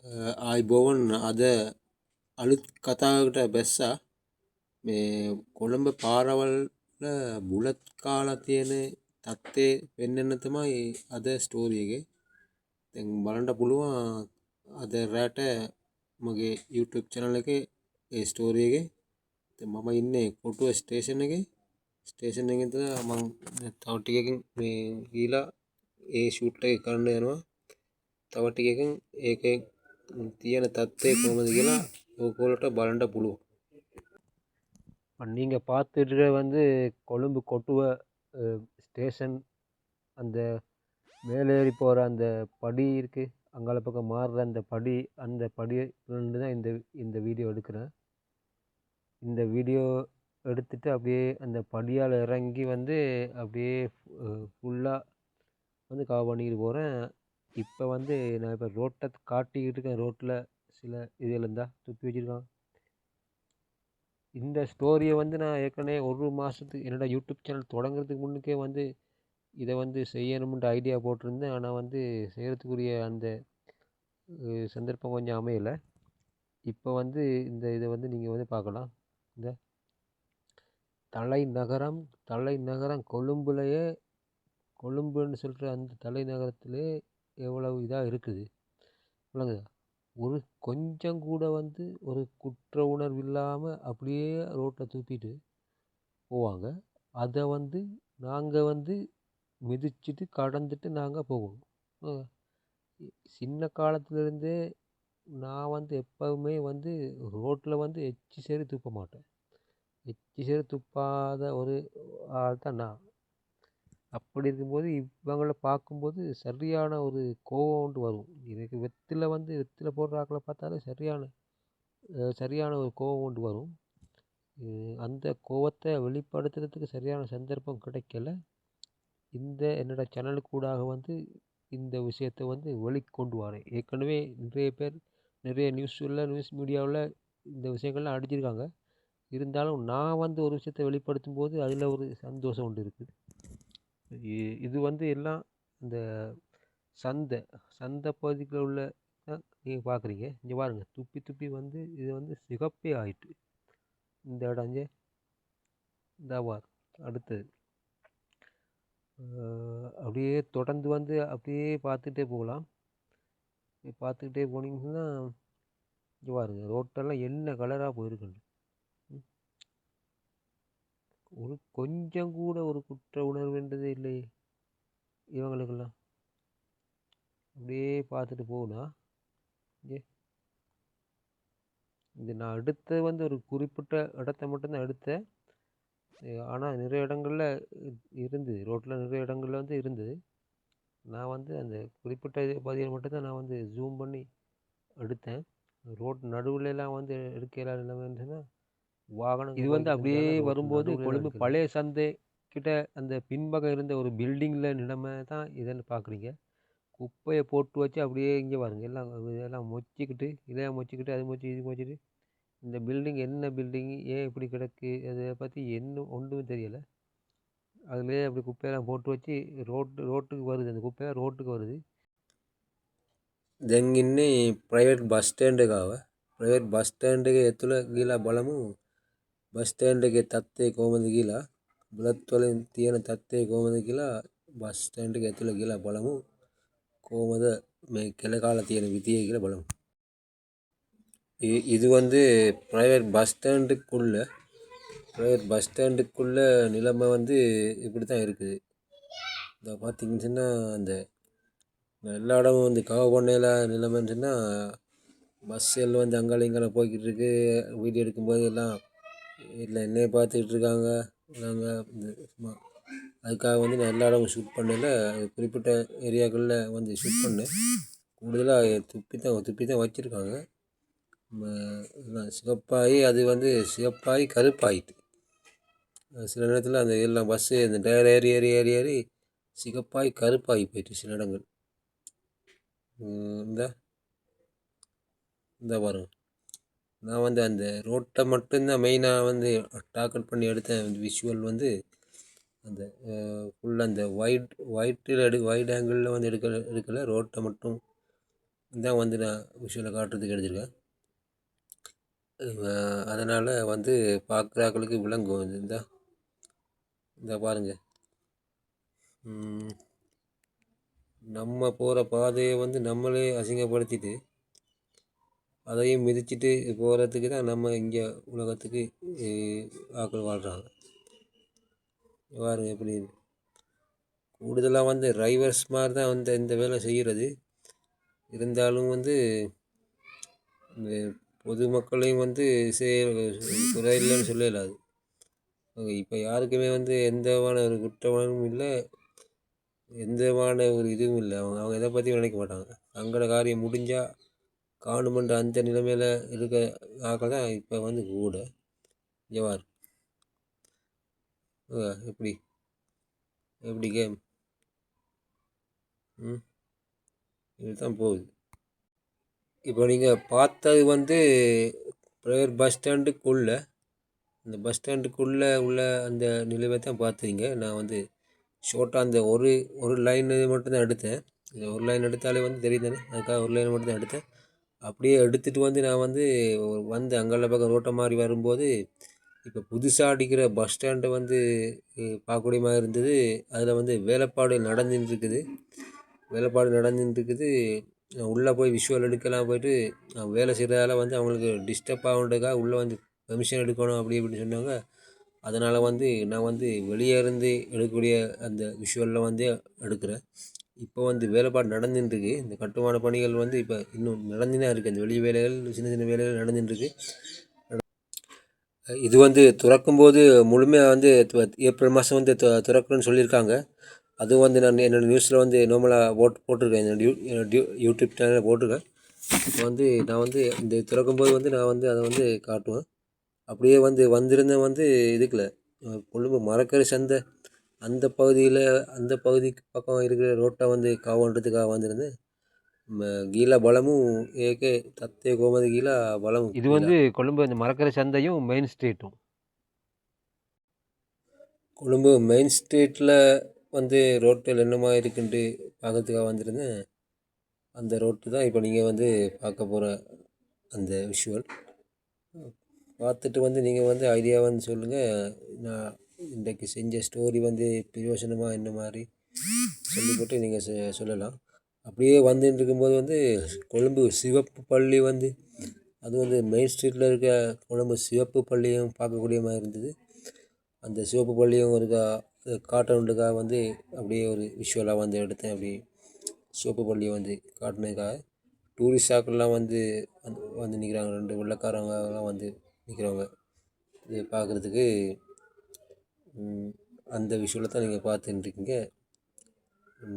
ආයිබෝවන් අද අලුත් කතාවකට බැස්සා මේ කොළඹ පාරවල් බුලත් කාලා තියෙන තත්ත්වය පෙන්වන්න තමයි අද ස්ටෝරි එකේ. දැන් බලන්න පුළුවන් අද රාට මගේ YouTube channel එකේ ඒ ස්ටෝරි එකේ. දැන් මම ඉන්නේ කොටුව ස්ටේෂන් එකේ. ස්ටේෂන් එකෙන් මම තව ටිකකින් මේ ගිහලා ඒ ෂූට් එක කරන්න යනවා. තව ටිකකින් ඒකේ තියෙන தත්ත්වය කොහොමද කියලා ඕගොල්ලන්ට බලන්න පුළුවන්. நீங்கள் பார்த்துட்டு வந்து கொழும்பு கொட்டுவ ஸ்டேஷன் அந்த மேலேறி போகிற அந்த படி இருக்குது அங்கால பக்கம் மாறுற அந்த படியிலேருந்து தான் இந்த வீடியோ எடுக்கிறேன். இந்த வீடியோ எடுத்துட்டு அப்படியே அந்த படியால் இறங்கி வந்து அப்படியே ஃபுல்லாக வந்து கவர் பண்ணிக்கிட்டு போகிறேன். இப்போ வந்து நான் இப்போ ரோட்டை காட்டிக்கிட்டு இருக்கேன். ரோட்டில் சில இதில் இருந்தால் துப்பி வச்சுருக்கான். இந்த ஸ்டோரியை வந்து நான் ஏற்கனவே ஒரு மாதத்துக்கு என்னோடய யூடியூப் சேனல் தொடங்குறதுக்கு முன்னுக்கே வந்து இதை வந்து செய்யணும்ன்ற ஐடியா போட்டிருந்தேன். ஆனால் வந்து செய்கிறதுக்குரிய அந்த சந்தர்ப்பம் கொஞ்சம் அமையலை. இப்போ வந்து இதை வந்து நீங்கள் வந்து பார்க்கலாம். இந்த தலைநகரம் கொழும்புலையே, கொழும்புன்னு சொல்கிற அந்த தலைநகரத்திலே எவ்வளவு இதாக இருக்குது விளங்குதா? ஒரு கொஞ்சம் கூட வந்து ஒரு குற்ற உணர்வு இல்லாமல் அப்படியே ரோட்டில் தூக்கிட்டு போவாங்க. அதை வந்து நாங்கள் வந்து மிதிச்சுட்டு கடந்துட்டு நாங்கள் போகணும். சின்ன காலத்துலேருந்தே நான் வந்து எப்போவுமே வந்து ரோட்டில் வந்து எச்சி சேறு துப்ப மாட்டேன். எச்சி சேறு துப்பாத ஒரு ஆள் தான் நான். அப்படி இருக்கும்போது இவங்களை பார்க்கும்போது சரியான ஒரு கோவம் கொண்டு வரும். எனக்கு வெற்றில போடுற ஆக்களை பார்த்தாலே சரியான ஒரு கோவம் கொண்டு வரும். அந்த கோவத்தை வெளிப்படுத்துறதுக்கு சரியான சந்தர்ப்பம் கிடைக்கல. என்னோட சேனலுக்கூடாக வந்து இந்த விஷயத்தை வந்து வெளிக்கொண்டு வரேன். ஏற்கனவே நிறைய பேர் நிறைய நியூஸ் மீடியாவில் இந்த விஷயங்கள்லாம் அடிச்சிருக்காங்க. இருந்தாலும் நான் வந்து ஒரு விஷயத்தை வெளிப்படுத்தும் போது அதில் ஒரு சந்தோஷம் ஒன்று இருக்குது. இது வந்து எல்லாம் இந்த சந்தை பகுதியில் உள்ள நீங்கள் பார்க்குறீங்க. இங்கே பாருங்கள், துப்பி வந்து இது வந்து சிகப்பே ஆயிட்டு இந்த இடஞ்சே இந்த வார். அடுத்தது அப்படியே தொடர்ந்து வந்து அப்படியே பார்த்துட்டே போகலாம். பார்த்துக்கிட்டே போனீங்கன்னா இங்கே பாருங்கள், ரோட்டெல்லாம் என்ன கலராக போயிருக்குன்னு. ஒரு கொஞ்சம் கூட ஒரு குற்ற உணர்வுன்றதே இல்லையே இவங்களுக்கெல்லாம். அப்படியே பார்த்துட்டு போகுனா இது நான் எடுத்தது வந்து ஒரு குறிப்பிட்ட இடத்த மட்டும்தான் எடுத்தேன். ஆனால் நிறைய இடங்களில் இருந்தது, ரோட்டில் நிறைய இடங்களில் வந்து இருந்தது. நான் வந்து அந்த குறிப்பிட்ட பகுதியில் மட்டும்தான் நான் வந்து ஜூம் பண்ணி எடுத்தேன். ரோட் நடுவுலலாம் வந்து எடுக்கல நிலைமைன்னா வாகனம் இது வந்து அப்படியே வரும்போது கொழும்பு பழைய சந்தை கிட்ட அந்த பின்பக்கம் இருந்த ஒரு பில்டிங்கில் நிலைமை தான் இதுன்னு பார்க்குறீங்க. குப்பையை போட்டு வச்சு அப்படியே இங்கே பாருங்க, இதெல்லாம் மொச்சிக்கிட்டு இதையாக மொச்சிக்கிட்டு அது மொச்சி இது மொச்சிட்டு இந்த பில்டிங் என்ன பில்டிங் ஏன் இப்படி கிடக்கு அதை பற்றி ஒன்றுமே தெரியலை. அதுலேயே அப்படி குப்பையெல்லாம் போட்டு வச்சு ரோட்டுக்கு வருது, அந்த குப்பையாக ரோட்டுக்கு வருது. දැන් ඉන්නේ ප්‍රයිවට් බස් ස්ටෑන්ඩ් එක ආව. ප්‍රයිවට් බස් ස්ටෑන්ඩ් එකේ ඇතුළ ගිහලා බලමු බස් ස්ටෑන්ඩ් එකේ තත්ත්වය කොහොමද කියලා. බුලත් වලින් තියෙන තත්ත්වය කොහොමද කියලා බස් ස්ටෑන්ඩ් එකේ ඇතුළ ගිහලා බලමු. කොහොමද මේ කෙල කාලා තියෙන විදිය කියලා බලමු. இது வந்து பிரைவேட் பஸ் ஸ்டாண்டுக்குள்ள நிலைமை வந்து இப்படி தான் இருக்குது. இதை பார்த்தீங்கன்னு சொன்னால் அந்த எல்லா இடமும் வந்து கவர் பண்ணையில் நிலைமைன்னு சொன்னால் பஸ்ஸுகள் வந்து அங்கால இங்கால போய்கிட்டு இருக்கு. வீடியோ எடுக்கும்போது எல்லாம் இல்லை என்னையை பார்த்துக்கிட்டு இருக்காங்க. நாங்கள் சும்மா அதுக்காக வந்து நான் எல்லா இடமும் ஷூட் பண்ணல, குறிப்பிட்ட ஏரியாக்களில் வந்து ஷூட் பண்ணேன். கூடுதலாக துப்பி தான் வச்சுருக்காங்க. சிவப்பாகி அது வந்து சிவப்பாகி கருப்பாயிட்டு சில நேரத்தில் அந்த எல்லாம் பஸ்ஸு அந்த டயர் ஏறி சிகப்பாகி கருப்பாகி போயிட்டு சில இடங்கள். இந்த பாருங்க, நான் வந்து அந்த ரோட்டை மட்டும்தான் மெயினாக வந்து டார்கெட் பண்ணி எடுத்தேன். விஷுவல் வந்து அந்த ஃபுல்லாக அந்த வைட் ஆங்கிளில் வந்து எடுக்கலை, ரோட்டை மட்டும் இதான் வந்து நான் விஷுவலை காட்டுறதுக்கு எடுத்திருக்கேன். அதனால் வந்து பார்க்குறாக்களுக்கு விளங்கும். இந்த பாருங்க, நம்ம போகிற பாதையை வந்து நம்மளே அசிங்கப்படுத்திட்டு அதையும் மிதிச்சிட்டு போகிறதுக்கு தான் நம்ம இங்கே உலகத்துக்கு ஆக்கள் வாழ்கிறாங்க. பாருங்க எப்படி கூடுதலாக வந்து டிரைவர்ஸ் மாதிரி தான் வந்து இந்த வேலை செய்கிறது. இருந்தாலும் வந்து இந்த பொதுமக்களையும் வந்து குறையில்லைன்னு சொல்லலாது. இப்போ யாருக்குமே வந்து எந்த விதமான ஒரு குற்றமும் இல்லை, எந்த விதமான ஒரு இதுவும் இல்லை. அவங்க எதை பற்றியும் நினைக்க மாட்டாங்க. தங்களோட காரியம் முடிஞ்சால் காணுமென்ற அந்த நிலைமையில் இருக்க ஆக்கள் தான் இப்போ வந்து கூட. ஜவார் எப்படி எப்படி கேம் இதுதான் போகுது. இப்போ நீங்கள் பார்த்தது வந்து ப்ரைவேட் பஸ் ஸ்டாண்டுக்குள்ளே, அந்த பஸ் ஸ்டாண்டுக்குள்ளே உள்ள அந்த நிலைமை தான் பார்த்தீங்க. நான் வந்து ஷோர்ட்டாக அந்த ஒரு லைன் மட்டும்தான் எடுத்தேன். இந்த ஒரு லைன் எடுத்தாலே வந்து தெரியும் தானே, அதுக்காக ஒரு லைன் மட்டும் தான் எடுத்தேன். அப்படியே எடுத்துகிட்டு வந்து நான் வந்து அங்கே பக்கம் ரோட்டை மாதிரி வரும்போது இப்போ புதுசாக அடிக்கிற பஸ் ஸ்டாண்டை வந்து பார்க்கக்கூடிய மாதிரி இருந்தது. அதில் வந்து வேலைப்பாடு நடந்துட்டுருக்குது. உள்ளே போய் விஷுவல் எடுக்கலாம் போயிட்டு வேலை செய்கிறதால வந்து அவங்களுக்கு டிஸ்டர்ப் ஆகுன்றதுக்காக உள்ளே வந்து பெர்மிஷன் எடுக்கணும் அப்படி இப்படின்னு சொன்னாங்க. அதனால் வந்து நான் வந்து வெளியே இருந்து எடுக்கக்கூடிய அந்த விஷுவலில் வந்து எடுக்கிறேன். இப்போ வந்து வேலைப்பாடு நடந்துட்டுருக்கு. இந்த கட்டுமான பணிகள் வந்து இப்போ இன்னும் நடந்துதான் இருக்குது. அந்த வெளி வேலைகள், சின்ன சின்ன வேலைகள் நடந்துட்டுருக்கு. இது வந்து திறக்கும்போது முழுமையாக வந்து ஏப்ரல் மாதம் வந்து திறக்கணும்னு சொல்லியிருக்காங்க. அதுவும் வந்து நான் என்னோடய நியூஸில் வந்து நார்மலாக போட்டிருக்கேன். என்னோடய யூடியூப் சேனலில் போட்டிருக்கேன். இப்போ வந்து நான் வந்து இந்த திறக்கும்போது வந்து நான் வந்து அதை வந்து காட்டுவேன். அப்படியே வந்து வந்திருந்தேன் வந்து இதுக்குள்ள கொழும்பு மரக்கறி சந்தை அந்த பகுதிக்கு பக்கம் இருக்கிற ரோட்டை வந்து காவன்றதுக்காக வந்திருந்தேன். கீழே பலமும் ஏகே தத்தே கோமதி கீழே பலமும். இது வந்து கொழும்பு அந்த மரக்கரை சந்தையும் மெயின் ஸ்ட்ரீட்டும். கொழும்பு மெயின் ஸ்ட்ரீட்டில் வந்து ரோட்டில் என்னமா இருக்குன்ட்டு பார்க்கறதுக்காக வந்திருந்தேன். அந்த ரோட்டு தான் இப்போ நீங்கள் வந்து பார்க்க போகிற அந்த விஷுவல். பார்த்துட்டு வந்து நீங்கள் வந்து ஐடியா வந்து சொல்லுங்கள். நான் இன்றைக்கு செஞ்ச ஸ்டோரி வந்து பிரயோஜனமாக என்ன மாதிரி சொல்லிப்போட்டு நீங்கள் சொல்லலாம். அப்படியே வந்துட்டு இருக்கும்போது வந்து கொழும்பு சிவப்பு பள்ளி வந்து அது வந்து மெயின் ஸ்ட்ரீட்டில் இருக்க கொழும்பு சிவப்பு பள்ளியும் பார்க்கக்கூடிய மாதிரி இருந்தது. அந்த சிவப்பு பள்ளியும் இருக்கா காட்டணுன்றதுக்காக வந்து அப்படியே ஒரு விஷுவலாக வந்து எடுத்தேன். அப்படி சிவப்பு பள்ளியை வந்து காட்டினதுக்காக டூரிஸ்டாக்கள்லாம் வந்து நிற்கிறாங்க. 2 வெள்ளைக்காரங்கலாம் வந்து நிற்கிறவங்க இது பார்க்குறதுக்கு. அந்த விஷுவலை தான் நீங்கள் பார்த்துட்டுருக்கீங்க.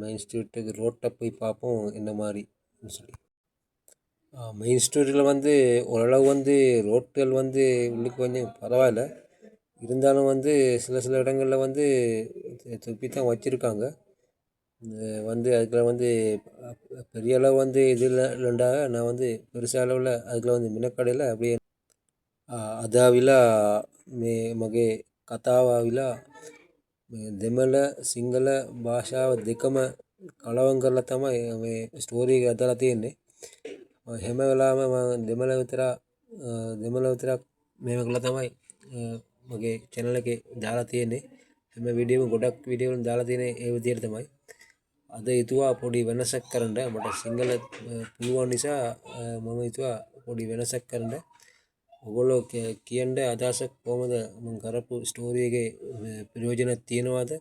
மெயின் ஸ்ட்ரீட்டுக்கு ரோட்டை போய் பார்ப்போம் என்ன மாதிரி சொல்லி. மெயின் ஸ்ட்ரீட்டில் வந்து ஓரளவு வந்து ரோட்டுகள் வந்து இன்னைக்கு கொஞ்சம் பரவாயில்ல. இருந்தாலும் வந்து சில இடங்களில் வந்து துப்பி தான் வச்சுருக்காங்க. வந்து அதுக்குள்ள வந்து பெரிய அளவு வந்து இது இல்லைண்டா நான் வந்து பெருசாக அளவில் அதுக்குள்ள வந்து மினக்கடையில் அப்படியே අදාවිලා මේ මගේ කතාව ආවිලා දෙමළ සිංහල භාෂාව දෙකම කලවම් කරලා තමයි මේ ස්ටෝරි එක හදලා තියෙන්නේ. හැම වෙලාවෙම මම දෙමළ විතරක් මේව කළා තමයි මගේ channel එකේ දාලා තියෙන්නේ. හැම වීඩියෝම ගොඩක් වීඩියෝ වලින් දාලා තියෙන්නේ ඒ විදිහට තමයි. අද හිතුවා පොඩි වෙනසක් කරන්න. මට සිංහල පුළුවන් නිසා මම හිතුවා පොඩි වෙනසක් කරන්න. ඔගොල්ලෝ කියන්න අදහසක් කොහමද මම කරපු ස්ටෝරි එකේ ප්‍රයෝජනයක් තියනවද,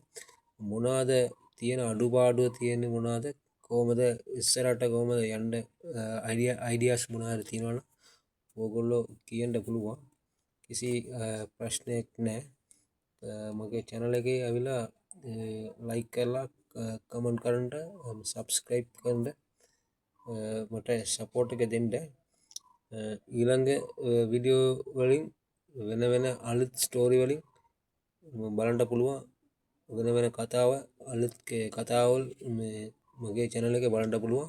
මොනවාද තියෙන අඩුපාඩුව තියෙන්නේ මොනවාද, කොහමද ඉස්සරහට කොහමද යන්න අයිඩියාස් මොනවාද තියෙනවනම් ඕගොල්ලෝ කියන්න පුළුවන්. කිසි ප්‍රශ්නයක් නැහැ. මගේ channel එකේ ඇවිල්ලා like කරලා කමෙන්ට් කරන්න, subscribe කරන්න, මට support එක දෙන්න. ඊළඟ වීඩියෝ වලින් වෙන අලුත් ස්ටෝරි වලින් බලන්න පුළුවන්. වෙන අලුත් කතාවල් මේ මගේ channel එකේ බලන්න පුළුවන්.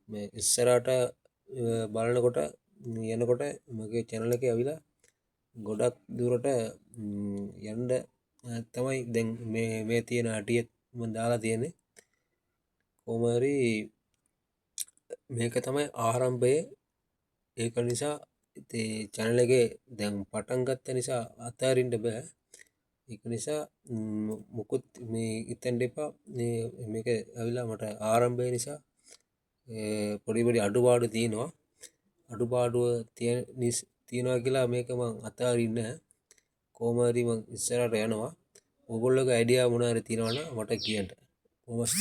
මේ ඉස්සරහට බලනකොට යනකොට මගේ channel එකේ ඇවිල්ලා ගොඩක් දුරට යන්න තමයි දැන් මේ තියෙන අටිය මම දාලා තියෙන්නේ. කොහොම හරි මේක තමයි ආරම්භයේ. ඒක නිසා ඉතින් channel එකේ දැන් පටන් ගත්ත නිසා අතාරින්න බෑ. ඒක නිසා මුකුත් මේ හිතන්න එපා. මේක ඇවිල්ලා මට ආරම්භය නිසා පොඩි පොඩි අඩුපාඩු තියෙනවා. අඩුපාඩුව තියෙනවා කියලා මේක මං අතාරින්නේ නැහැ. කොහොම හරි මං ඉස්සරහට යනවා. ඕගොල්ලෝගේ අයිඩියා මොනවා හරි තියෙනවා නම් මට කියන්න. කොහොමද?